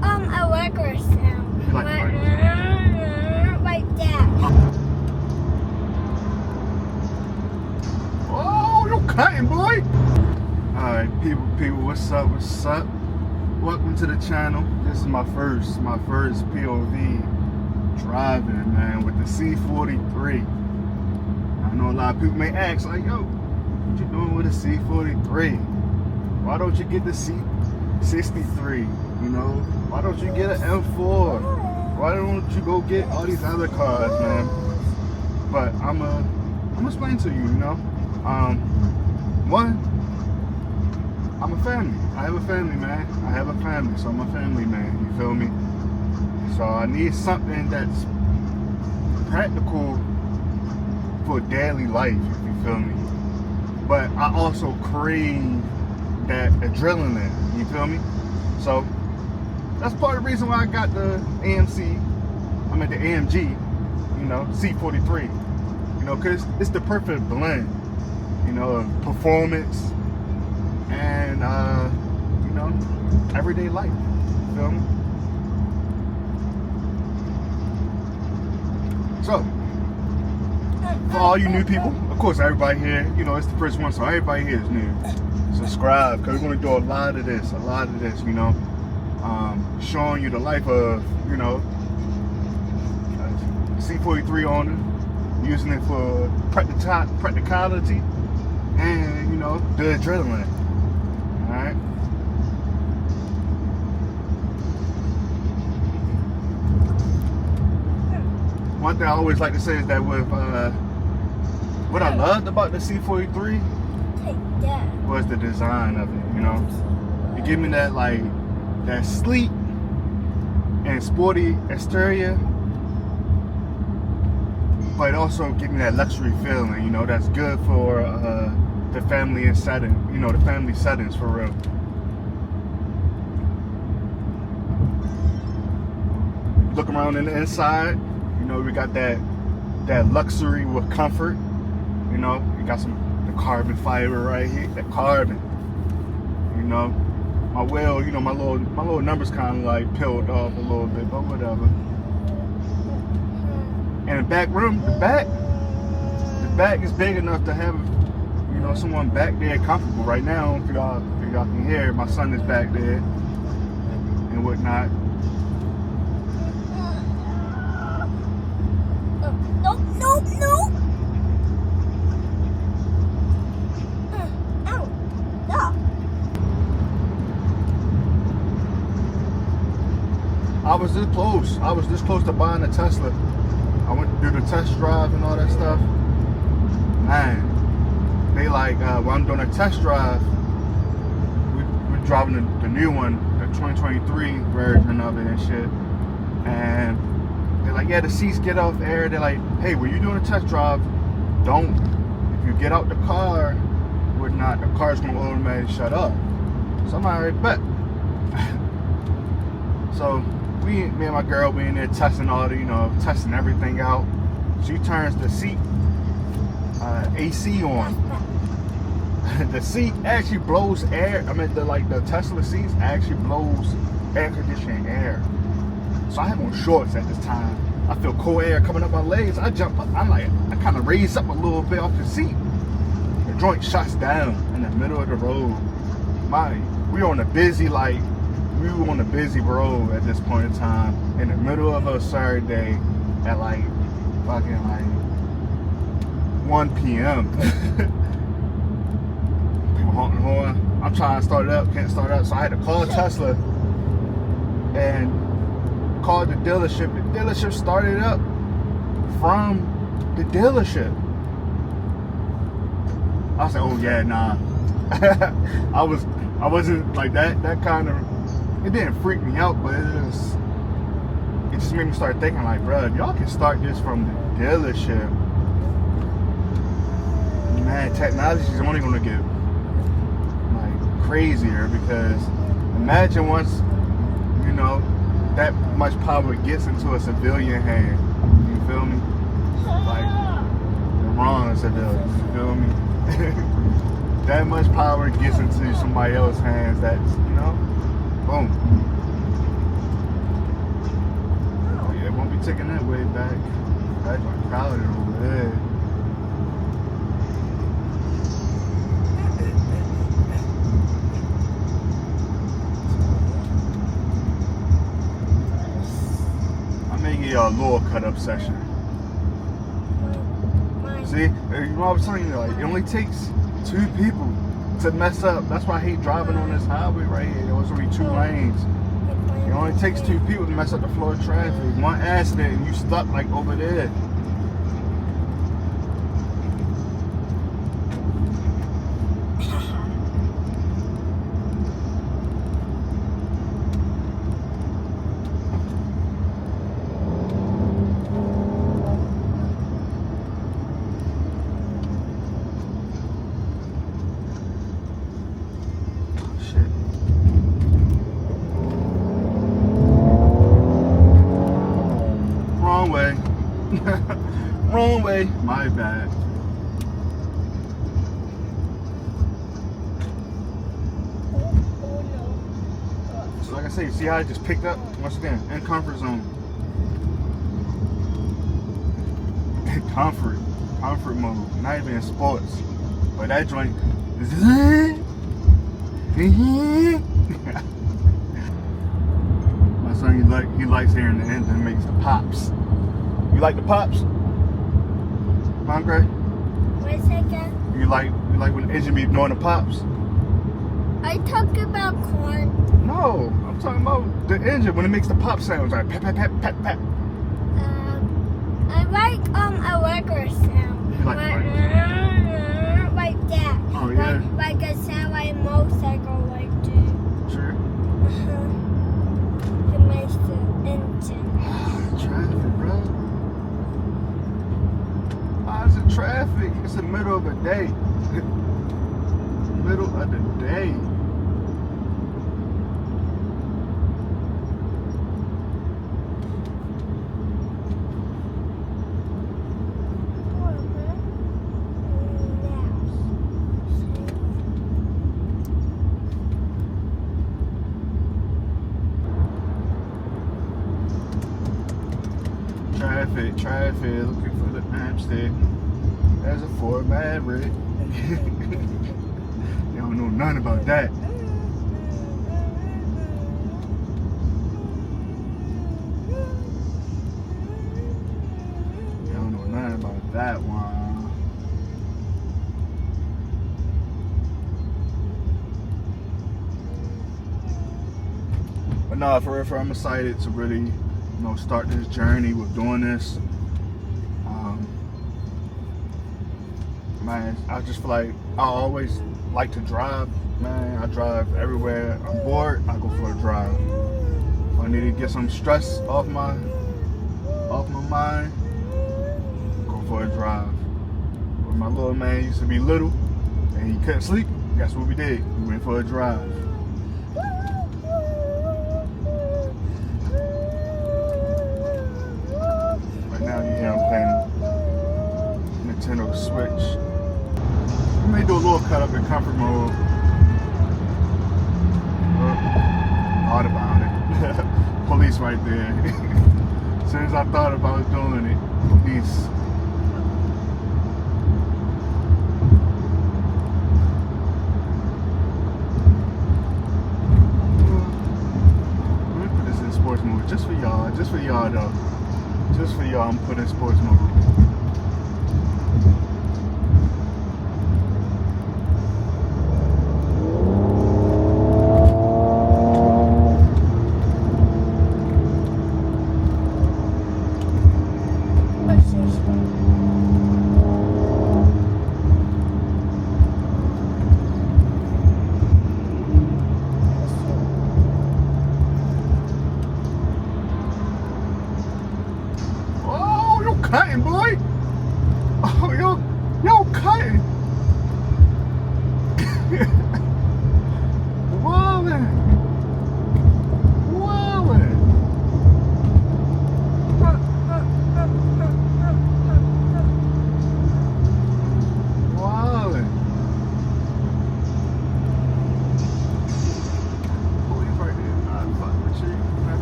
A worker sound. You like Like that. Oh, you cutting, boy. Alright, people, what's up? Welcome to the channel. This is my first POV driving, man, with the C43. I know a lot of people may ask, like, yo, what you doing with a C43? Why don't you get the C63? You know, why don't you get an M4? Why don't you go get all these other cars, man? But I'm gonna explain to you, you know. One, I'm a family. I have a family, man. I have a family, so I'm a family man. You feel me? So I need something that's practical for daily life. You feel me? But I also crave that adrenaline. You feel me? So that's part of the reason why I got the AMG, you know, C43. You know, cause it's the perfect blend, you know, of performance and you know, everyday life. You feel me? So for all you new people, of course everybody here, you know, it's the first one, so everybody here is new. Subscribe, because we're going to do a lot of this, you know, showing you the life of, you know, C43 owner, using it for practicality and, you know, the adrenaline. Alright? One thing I always like to say is that with what I loved about the C43 was the design of it, you know. It gave me that, like, that sleek and sporty exterior, but it also give me that luxury feeling, you know, that's good for the family and setting, you know, the family settings for real. Look around in the inside, you know, we got that luxury with comfort, you know. You got the carbon fiber right here, that carbon, you know. My wheel, you know, my little numbers kind of like peeled off a little bit, but whatever. And the back room, the back is big enough to have, you know, someone back there comfortable. Right now, if y'all can hear, my son is back there and whatnot. No. I was this close to buying a Tesla. I went to do the test drive and all that stuff. Man, they like, when I'm doing a test drive, we're driving the new one, the 2023 version of it and shit. And they're like, yeah, the seats get off air. They're like, hey, when you're doing a test drive, if you get out the car, the car's gonna automatically shut up. So I'm like, all right, bet. So me and my girl, we in there testing testing everything out. She turns the seat AC on. The seat actually blows air. I mean, the Tesla seats actually blows air conditioning air. So I have on shorts at this time. I feel cold air coming up my legs. I jump up. I kind of raise up a little bit off the seat. The joint shuts down in the middle of the road. We were on a busy road at this point in time, in the middle of a Saturday at like fucking like 1 p.m. People honking the horn. I'm trying to start it up, can't start it up. So I had to call Tesla and call the dealership. The dealership started up from the dealership. I was like, oh yeah, nah. I wasn't like that kind of. It didn't freak me out, but it just made me start thinking, like, bro, y'all can start this from the dealership. Man, technology is only gonna get like crazier, because imagine once, you know, that much power gets into a civilian hand. You feel me? Like the wrong civilian. You feel me? That much power gets into somebody else's hands. That's, you know, boom. taking that way back. That's like crowded over there. I may get y'all a little cut up session. See, you know what I was telling you, like, it only takes 2 people to mess up. That's why I hate driving on this highway right here. There was only 2 lanes. It only takes 2 people to mess up the flow of traffic. One accident and you stuck like over there. Wrong way. My bad. So like I say, see how I just picked up? Once again, in comfort zone. Comfort mode. Not even in sports. But that joint is my son, he likes hearing the engine makes the pops. You like the pops? Hungry? Wait a second. You like when the engine be doing the pops? I talk about corn. No, I'm talking about the engine when it makes the pop sounds like pat pat pat pat pat. I like a regular sound. You like Like that. Oh yeah. Like a sound like a motorcycle like do. Sure. It makes the engine. Traffic, bro. How's the traffic? It's the middle of the day. Middle of the day. Traffic, looking for the matchstick. There's a Ford Maverick. They don't know nothing about that. They don't know nothing about that one. But no, for real, I'm excited to really, start this journey with doing this. Man, I just feel like I always like to drive. Man, I drive everywhere. I'm bored, I go for a drive. If I need to get some stress off my mind, go for a drive. When my little man used to be little and he couldn't sleep, guess what we did? We went for a drive. Right now you hear him playing Nintendo Switch. We may do a little cut up in comfort mode. Thought about it. Police right there. As soon as I thought about doing it, police. Let me put this in sports mode just for y'all. Just for y'all though. Just for y'all, I'm putting in sports mode. Cutting, boy. Oh, yo, cutting. Wallin'. Police right there. Nah, fuck with you.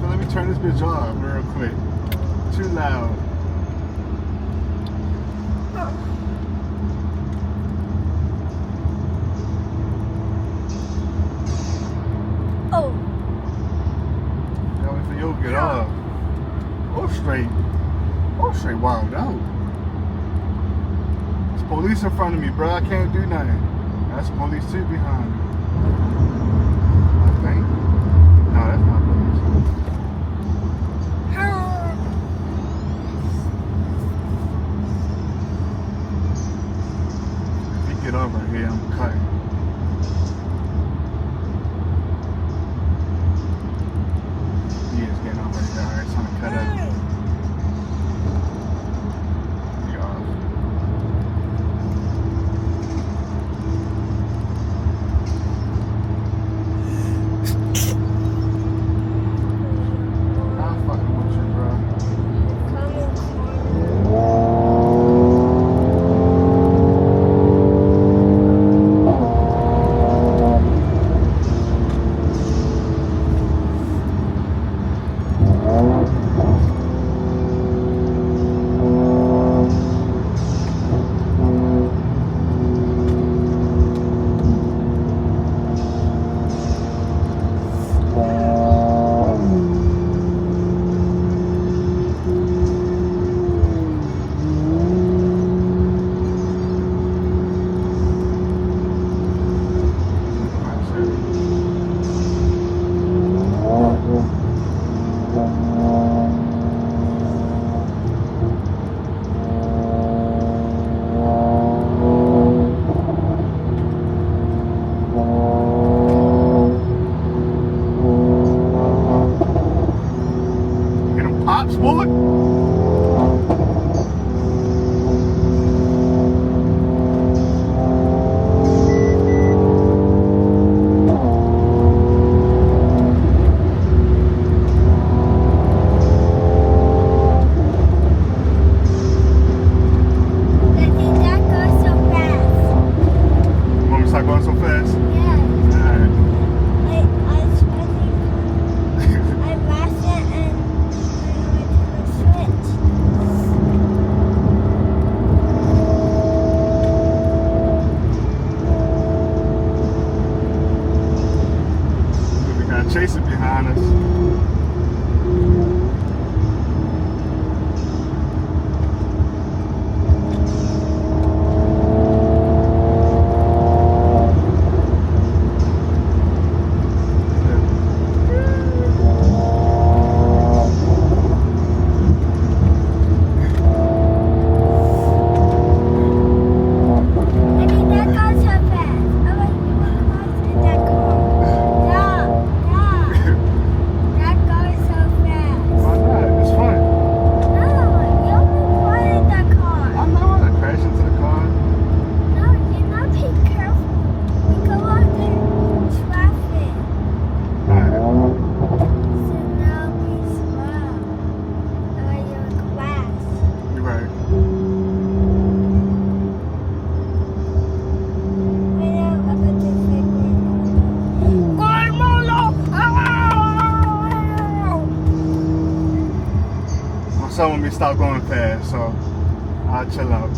Let me turn this bitch off real quick. too loud. Oh. That way for you to get off. Go straight wild out. There's police in front of me, bro. I can't do nothing. That's police too behind me. I think. No, that's not police. If you get over here, I'm cutting. He is getting over here. Alright, it's trying to cut up. He off. I'm fucking with you, bro. Get them pops, boy. Want me to start going so fast? Alright. We got a chaser behind us. Why not? It's fun. I'm not crashing into the car. You're right. My son want me to stop going fast, so I'll chill out.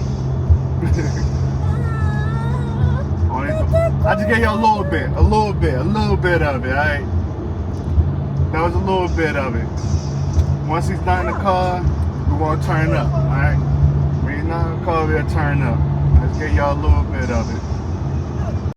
I just gave you a little bit of it, alright? That was a little bit of it. Once he's not in the car, we're gonna turn up, alright? When he's not in the car, we'll turn up. I just gave y'all a little bit of it.